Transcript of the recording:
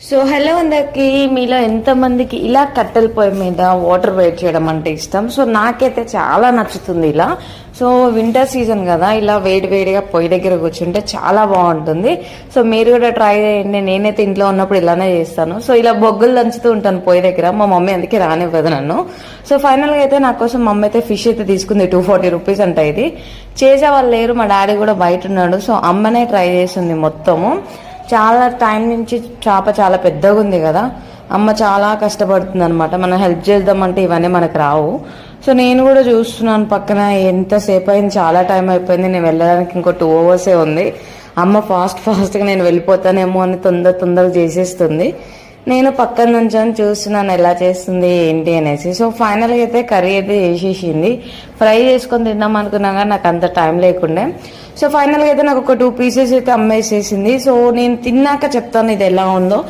So hello అందరికి, మీలో ఎంతమందికి ఇలా కట్టెల పొయ్యి మీద వాటర్ వేడి చేయడం అంటే ఇష్టం? సో నాకైతే చాలా నచ్చుతుంది ఇలా. సో వింటర్ సీజన్ కదా, ఇలా వేడి వేడిగా పొయ్యి దగ్గర కూర్చుంటే చాలా బాగుంటుంది. సో మీరు కూడా ట్రై చేయండి. నేనైతే ఇంట్లో ఉన్నప్పుడు ఇలానే చేస్తాను. సో ఇలా బొగ్గులు దంచుతూ ఉంటాను పొయ్యి దగ్గర. మా మమ్మీ అందుకే రానివ్వదు నన్ను. సో ఫైనల్గా అయితే నా కోసం మమ్మీ అయితే ఫిష్ అయితే తీసుకుంది. 240 రూపీస్ అంట. ఇది చేసే వాళ్ళు లేరు, మా డాడీ కూడా బయట ఉన్నాడు. సో అమ్మనే ట్రై చేస్తుంది మొత్తము. చాలా టైం నుంచి చేప చాలా పెద్దగా ఉంది కదా, అమ్మ చాలా కష్టపడుతుంది అనమాట. మనం హెల్ప్ చేద్దామంటే ఇవన్నీ మనకు రావు. సో నేను కూడా చూస్తున్నాను పక్కన, ఎంతసేపు అయింది, చాలా టైం అయిపోయింది. నేను వెళ్ళడానికి ఇంకో 2 hours ఉంది. అమ్మ ఫాస్ట్గా నేను వెళ్ళిపోతానేమో అని తొందరగా చేసేస్తుంది. నేను పక్కన నుంచి చూస్తున్నాను ఎలా చేస్తుంది ఏంటి అనేసి. సో ఫైనల్గా అయితే కర్రీ అయితే చేసేసింది. ఫ్రై చేసుకొని తిందాం అనుకున్నా కానీ నాకు అంత టైం లేకుండే. సో ఫైనల్గా అయితే నాకు ఒక 2 pieces అయితే అమ్మేసేసింది. సో నేను తిన్నాక చెప్తాను ఇది ఎలా ఉందో.